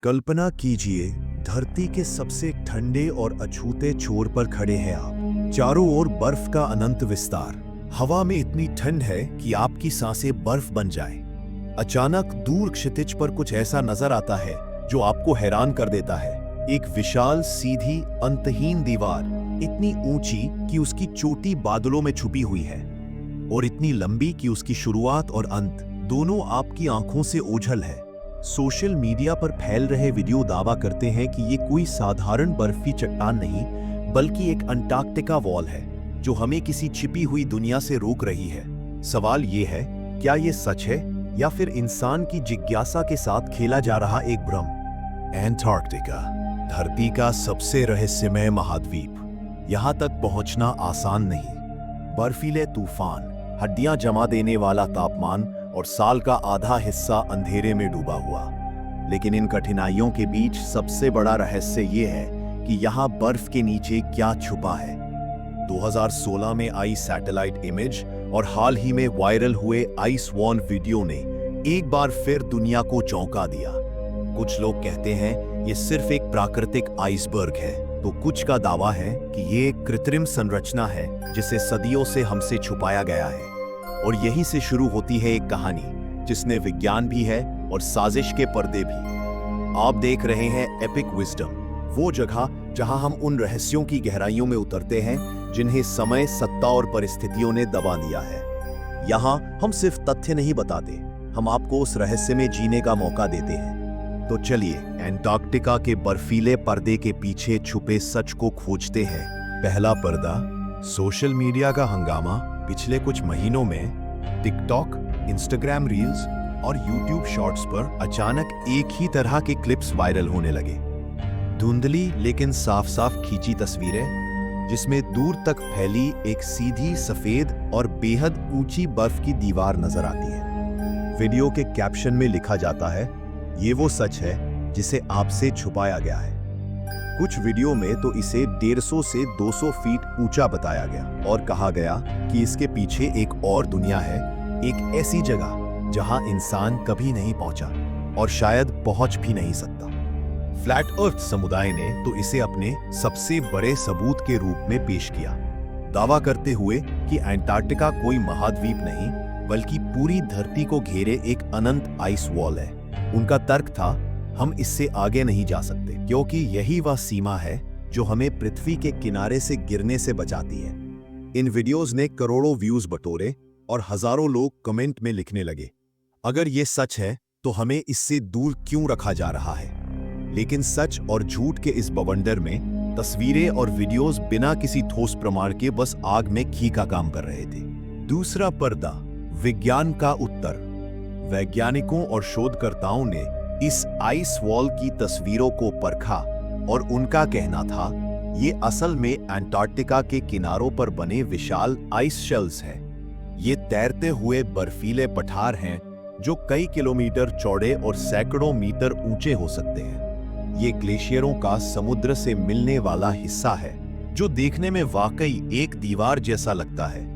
कल्पना कीजिए, धरती के सबसे ठंडे और अछूते छोर पर खड़े हैं आप। चारों ओर बर्फ का अनंत विस्तार। हवा में इतनी ठंड है कि आपकी सांसें बर्फ बन जाए। अचानक दूर क्षितिज पर कुछ ऐसा नजर आता है जो आपको हैरान कर देता है। एक विशाल, सीधी, अंतहीन दीवार, इतनी ऊंची कि उसकी चोटी बादलों में छुपी हुई है और इतनी लंबी कि उसकी शुरुआत और अंत दोनों आपकी आंखों से ओझल है। सोशल मीडिया पर फैल रहे वीडियो दावा करते हैं कि ये कोई साधारण बर्फी चट्टान नहीं, बल्कि एक अंटार्कटिका वॉल है जो हमें किसी छिपी हुई दुनिया से रोक रही है। सवाल ये है, क्या ये सच है या फिर इंसान की जिज्ञासा के साथ खेला जा रहा एक भ्रम? एंटार्कटिका, धरती का सबसे रहस्यमय महाद्वीप। यहां तक पहुंचना आसान नहीं। बर्फीले तूफान, हड्डियां जमा देने वाला तापमान और साल का आधा हिस्सा अंधेरे में डूबा हुआ। लेकिन इन कठिनाइयों के बीच सबसे बड़ा रहस्य ये है कि यहाँ बर्फ के नीचे क्या छुपा है। 2016 में आई सैटेलाइट इमेज और हाल ही में वायरल हुए आइस वॉल वीडियो ने एक बार फिर दुनिया को चौंका दिया। कुछ लोग कहते हैं ये सिर्फ एक प्राकृतिक आइसबर्ग है, तो कुछ का दावा है कि ये एक कृत्रिम संरचना है जिसे सदियों से हमसे छुपाया गया है। और यहीं से शुरू होती है एक कहानी जिसमें विज्ञान भी है और साजिश के पर्दे भी। आप देख रहे हैं एपिक विजडम, वो जगह जहां हम उन रहस्यों की गहराइयों में उतरते हैं जिन्हें समय, सत्ता और परिस्थितियों ने दबा दिया है। यहां हम सिर्फ तथ्य नहीं बताते, हम आपको उस रहस्य में जीने का मौका देते हैं। तो चलिए एंटार्कटिका के बर्फीले पर्दे के पीछे छुपे सच को खोजते हैं। पहला पर्दा, सोशल मीडिया का हंगामा। पिछले कुछ महीनों में टिकटॉक, इंस्टाग्राम रील्स और यूट्यूब शॉर्ट्स पर अचानक एक ही तरह के क्लिप्स वायरल होने लगे। धुंधली लेकिन साफ साफ खींची तस्वीरें जिसमें दूर तक फैली एक सीधी, सफेद और बेहद ऊंची बर्फ की दीवार नजर आती है। वीडियो के कैप्शन में लिखा जाता है, ये वो सच है जिसे आपसे छुपाया गया है। कुछ वीडियो में तो इसे 150 से 200 फीट ऊंचा बताया गया और कहा गया कि इसके पीछे एक और दुनिया है, एक ऐसी जगह जहां इंसान कभी नहीं पहुंचा और शायद पहुंच भी नहीं सकता। फ्लैट अर्थ समुदाय ने तो इसे अपने सबसे बड़े सबूत के रूप में पेश किया, दावा करते हुए कि एंटार्कटिका कोई महाद्वीप नहीं बल्कि पूरी धरती को घेरे एक अनंत आइस वॉल है। उनका तर्क था, हम इससे आगे नहीं जा सकते क्योंकि यही वह सीमा है जो हमें पृथ्वी के किनारे से गिरने से बचाती है। इन वीडियोस ने करोड़ों व्यूज बटोरे और हजारों लोग कमेंट में लिखने लगे, अगर ये सच है तो हमें इससे दूर क्यों रखा जा रहा है। लेकिन सच और झूठ के इस बवंडर में तस्वीरें और वीडियोस बिना किसी ठोस प्रमाण के बस आग में घी का काम कर रहे थे। दूसरा पर्दा, विज्ञान का उत्तर। वैज्ञानिकों और शोधकर्ताओं ने इस आइस वॉल की तस्वीरों को परखा और उनका कहना था, ये असल में एंटार्कटिका के किनारों पर बने विशाल आइस शेल्स हैं। ये तैरते हुए बर्फीले पठार हैं जो कई किलोमीटर चौड़े और सैकड़ों मीटर ऊंचे हो सकते हैं। ये ग्लेशियरों का समुद्र से मिलने वाला हिस्सा है जो देखने में वाकई एक दीवार जैसा लगता है।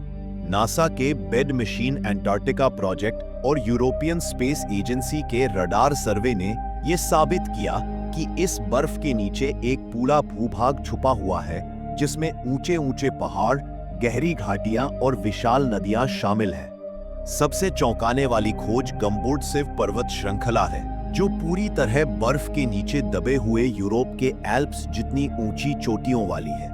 नासा के बेड मशीन एंटार्कटिका प्रोजेक्ट और यूरोपियन स्पेस एजेंसी के रडार सर्वे ने यह साबित किया कि इस बर्फ के नीचे एक पूरा भूभाग छुपा हुआ है जिसमें ऊंचे ऊंचे पहाड़, गहरी घाटियां और विशाल नदियां शामिल हैं। सबसे चौंकाने वाली खोज गम्बोर्डसिव पर्वत श्रृंखला है जो पूरी तरह बर्फ के नीचे दबे हुए यूरोप के एल्प्स जितनी ऊंची चोटियों वाली है।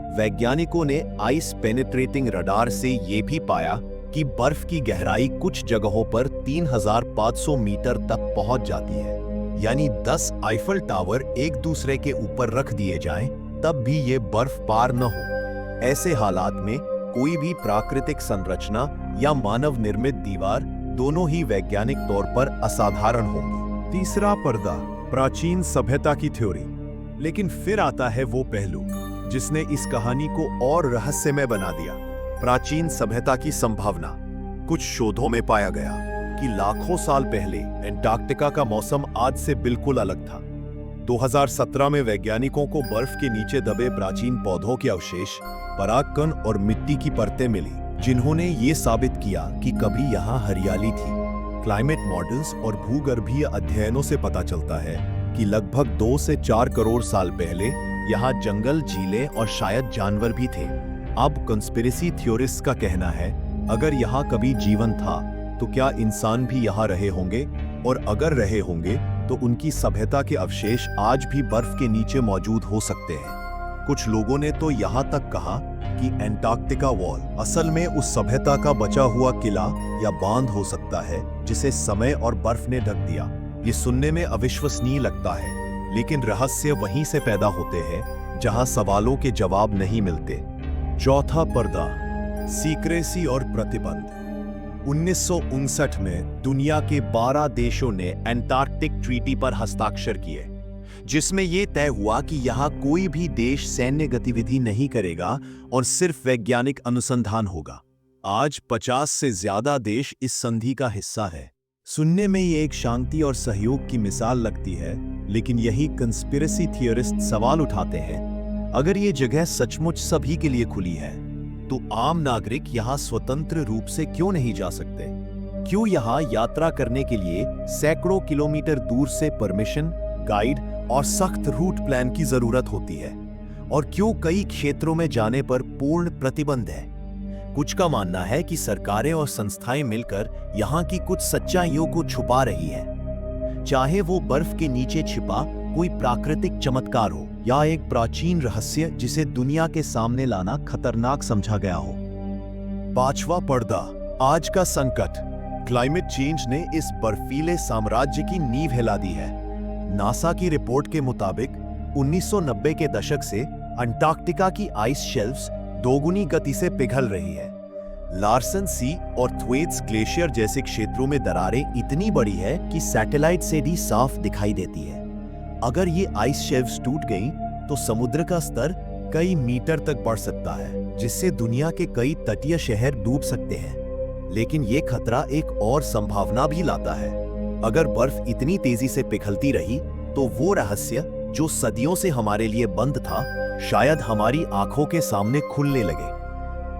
वैज्ञानिकों ने आइस पेनिट्रेटिंग रडार से ये भी पाया कि बर्फ की गहराई कुछ जगहों पर 3500 मीटर तक पहुंच जाती है। यानी 10 आईफल टावर एक दूसरे के ऊपर रख दिए जाएं, तब भी ये बर्फ पार न हो। ऐसे हालात में कोई भी प्राकृतिक संरचना या मानव निर्मित दीवार दोनों ही वैज्ञानिक तौर पर असाधारण होंगी। तीसरा पर्दा, प्राचीन सभ्यता की थ्योरी। लेकिन फिर आता है वो पहलू जिसने इस कहानी को और रहस्यमय बना दिया, प्राचीन सभ्यता की संभावना। कुछ शोधों में पाया गया कि लाखों साल पहले एंटार्कटिका का मौसम आज से बिल्कुल अलग था। 2017 में वैज्ञानिकों को बर्फ के नीचे दबे प्राचीन पौधों के अवशेष, परागकण और मिट्टी की परतें मिली, जिन्होंने ये साबित किया कि कभी यहाँ हरियाली थी। क्लाइमेट मॉडल्स और भूगर्भीय अध्ययनों से पता चलता है कि लगभग 2 से 4 करोड़ साल पहले यहाँ जंगल, झीलें और शायद जानवर भी थे। अब कंस्पिरेसी थ्योरिस्ट का कहना है, अगर यहाँ कभी जीवन था तो क्या इंसान भी यहाँ रहे होंगे, और अगर रहे होंगे तो उनकी सभ्यता के अवशेष आज भी बर्फ के नीचे मौजूद हो सकते हैं। कुछ लोगों ने तो यहाँ तक कहा कि एंटार्क्टिका वॉल असल में उस सभ्यता का बचा हुआ किला या बांध हो सकता है जिसे समय और बर्फ ने ढक दिया। ये सुनने में अविश्वसनीय लगता है, लेकिन रहस्य वहीं से पैदा होते हैं जहां सवालों के जवाब नहीं मिलते। चौथा पर्दा, सीक्रेसी और प्रतिबंध। 1959 में दुनिया के 12 देशों ने एंटार्क्टिक ट्रीटी पर हस्ताक्षर किए, जिसमें यह तय हुआ कि यहां कोई भी देश सैन्य गतिविधि नहीं करेगा और सिर्फ वैज्ञानिक अनुसंधान होगा। आज 50 से ज्यादा देश इस संधि का हिस्सा है। सुनने में ये एक शांति और सहयोग की मिसाल लगती है, लेकिन यही कंस्पिरेसी थियरिस्ट सवाल उठाते हैं, अगर ये जगह सचमुच सभी के लिए खुली है तो आम नागरिक यहाँ स्वतंत्र रूप से क्यों नहीं जा सकते? क्यों यहाँ यात्रा करने के लिए सैकड़ों किलोमीटर दूर से परमिशन, गाइड और सख्त रूट प्लान की जरूरत होती है? और क्यों कई क्षेत्रों में जाने पर पूर्ण प्रतिबंध है? कुछ का मानना है कि सरकारें और संस्थाएं मिलकर यहाँ की कुछ सच्चाइयों को छुपा रही है, चाहे वो बर्फ के नीचे छिपा कोई प्राकृतिक चमत्कार हो या एक प्राचीन रहस्य जिसे दुनिया के सामने लाना खतरनाक समझा गया हो। पांचवा पर्दा, आज का संकट। क्लाइमेट चेंज ने इस बर्फीले साम्राज्य की नींव हिला दी है। नासा की रिपोर्ट के मुताबिक 1990 के दशक से अंटार्कटिका की आइस शेल्फ्स दोगुनी गति से पिघल रही है। लार्सन सी और थ्वेट्स ग्लेशियर जैसे क्षेत्रों में दरारें इतनी बड़ी है कि सैटेलाइट से भी साफ दिखाई देती है। अगर ये आइस शेल्फ्स टूट गईं, तो समुद्र का स्तर कई मीटर तक बढ़ सकता है, जिससे दुनिया के कई तटीय शहर डूब सकते हैं। लेकिन ये खतरा एक और संभावना भी लाता है। अगर बर्फ इतनी तेजी से पिघलती रही, तो वो रहस्य जो सदियों से हमारे लिए बंद था, शायद हमारी आंखों के सामने खुलने लगे।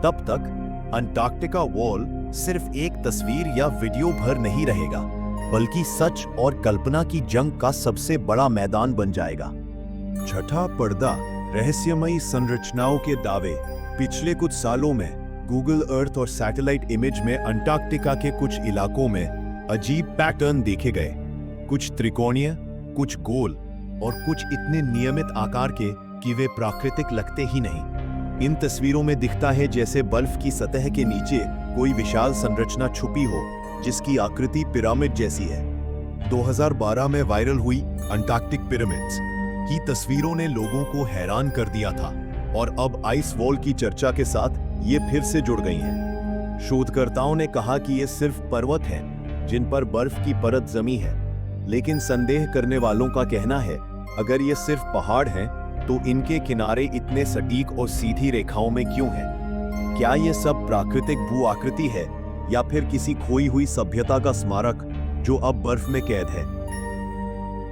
तब तक अंटार्कटिका वॉल सिर्फ एक तस्वीर या वीडियो भर नहीं रहेगा, बल्कि सच और कल्पना की जंग का सबसे बड़ा मैदान बन जाएगा। छठा पर्दा, रहस्यमयी संरचनाओं के दावे। पिछले कुछ सालों में गूगल अर्थ और सैटेलाइट इमेज में अंटार्कटिका के कुछ इलाकों में अजीब पैटर्न देखे गए, कुछ त्रिकोणीय, कुछ गोल और कुछ इतने नियमित आकार के कि वे प्राकृतिक लगते ही नहीं। इन तस्वीरों में दिखता है जैसे बर्फ की सतह के नीचे कोई विशाल संरचना छुपी हो, जिसकी आकृति पिरामिड जैसी है। 2012 में वायरल हुई अंटार्कटिक पिरामिड्स की तस्वीरों ने लोगों को हैरान कर दिया था, और अब आइस वॉल की चर्चा के साथ ये फिर से जुड़ गई हैं। शोधकर्ताओं ने कहा कि ये सिर्फ पर्वत हैं जिन पर बर्फ की परत जमी है, लेकिन संदेह करने वालों का कहना है, अगर ये सिर्फ पहाड़ हैं, तो इनके किनारे इतने सटीक और सीधी रेखाओं में क्यों हैं? क्या ये सब प्राकृतिक भू आकृति है या फिर किसी खोई हुई सभ्यता का स्मारक जो अब बर्फ में कैद है?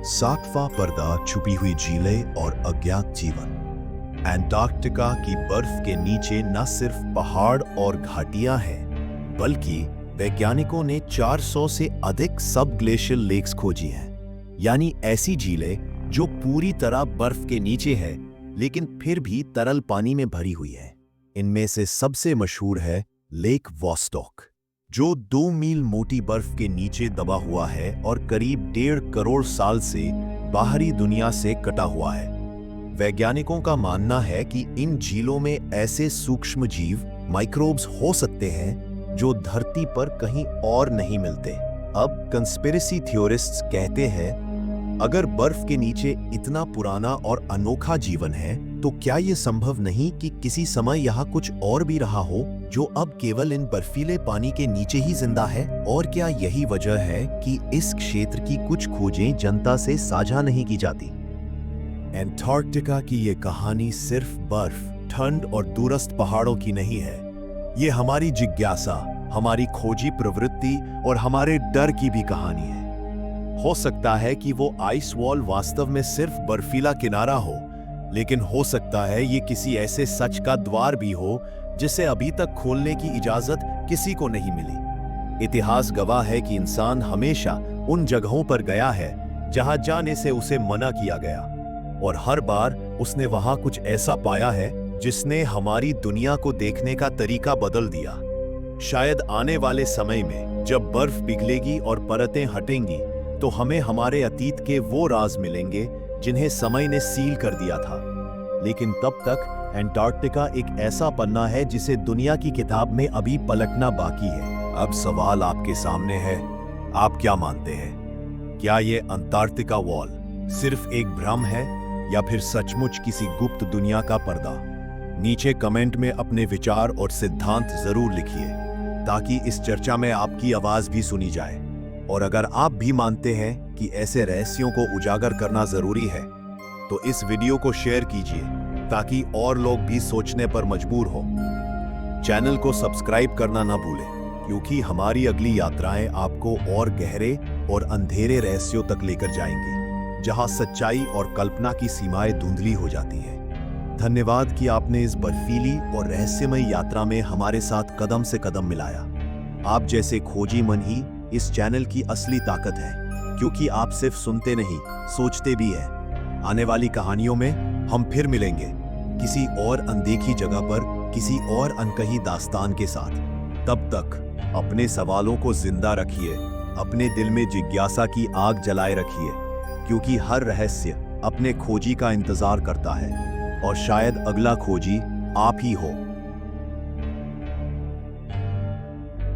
सातवां पर्दा, छुपी हुई झीलें और अज्ञात जीवन। अंटार्कटिका की बर्फ के नीचे न सिर्फ पहाड़ और घाटियां हैं, बल्कि वैज्ञानिकों ने 400 से अधिक सब ग्लेशियल लेक्स खोजी हैं, यानी ऐसी झीलें जो पूरी तरह बर्फ के नीचे है लेकिन फिर भी तरल पानी में भरी हुई है। इनमें से सबसे मशहूर है लेक वॉस्टॉक, जो 2 मील मोटी बर्फ के नीचे दबा हुआ है और करीब 1.5 करोड़ साल से बाहरी दुनिया से कटा हुआ है। वैज्ञानिकों का मानना है कि इन झीलों में ऐसे सूक्ष्म जीव, माइक्रोब्स हो सकते हैं जो धरती पर कहीं और नहीं मिलते। अब कंस्पिरेसी थ्योरिस्ट्स कहते हैं, अगर बर्फ के नीचे इतना पुराना और अनोखा जीवन है, तो क्या यह संभव नहीं कि किसी समय यहाँ कुछ और भी रहा हो जो अब केवल इन बर्फीले पानी के नीचे ही जिंदा है? और क्या यही वजह है कि इस क्षेत्र की कुछ खोजें जनता से साझा नहीं की जाती? अंटार्कटिका की ये कहानी सिर्फ बर्फ, ठंड और दूरस्थ पहाड़ों की नहीं है। ये हमारी जिज्ञासा, हमारी खोजी प्रवृत्ति और हमारे डर की भी कहानी है। हो सकता है कि वो आइस वॉल वास्तव में सिर्फ बर्फीला किनारा हो, लेकिन हो सकता है ये किसी ऐसे सच का द्वार भी हो जिसे अभी तक खोलने की इजाजत किसी को नहीं मिली। इतिहास गवाह है कि इंसान हमेशा उन जगहों पर गया है जहां जाने से उसे मना किया गया, और हर बार उसने वहां कुछ ऐसा पाया है जिसने हमारी दुनिया को देखने का तरीका बदल दिया। शायद आने वाले समय में जब बर्फ पिघलेगी और परतें हटेंगी तो हमें हमारे अतीत के वो राज मिलेंगे जिन्हें समय ने सील कर दिया था। लेकिन तब तक एंटार्क्टिका एक ऐसा पन्ना है जिसे दुनिया की किताब में अभी पलटना बाकी है। अब सवाल आपके सामने है, आप क्या मानते हैं? क्या ये अंटार्कटिका वॉल सिर्फ एक भ्रम है या फिर सचमुच किसी गुप्त दुनिया का पर्दा? नीचे कमेंट में अपने विचार और सिद्धांत जरूर लिखिए ताकि इस चर्चा में आपकी आवाज भी सुनी जाए। और अगर आप भी मानते हैं कि ऐसे रहस्यों को उजागर करना जरूरी है तो इस वीडियो को शेयर कीजिए ताकि और लोग भी सोचने पर मजबूर हो। चैनल को सब्सक्राइब करना ना भूलें क्योंकि हमारी अगली यात्राएं आपको और गहरे और अंधेरे रहस्यों तक लेकर जाएंगी जहां सच्चाई और कल्पना की सीमाएं धुंधली हो जाती हैं। धन्यवाद कि आपने इस बर्फीली और रहस्यमय यात्रा में हमारे साथ कदम से कदम मिलाया। आप जैसे खोजी मन ही इस चैनल की असली ताकत है, क्योंकि आप सिर्फ सुनते नहीं, सोचते भी हैं। आने वाली कहानियों में हम फिर मिलेंगे किसी और अनदेखी जगह पर, किसी और अनकही दास्तान के साथ। तब तक अपने सवालों को जिंदा रखिए, अपने दिल में जिज्ञासा की आग जलाए रखिए, क्योंकि हर रहस्य अपने खोजी का इंतजार करता है और शायद अगला खोजी आप ही हो।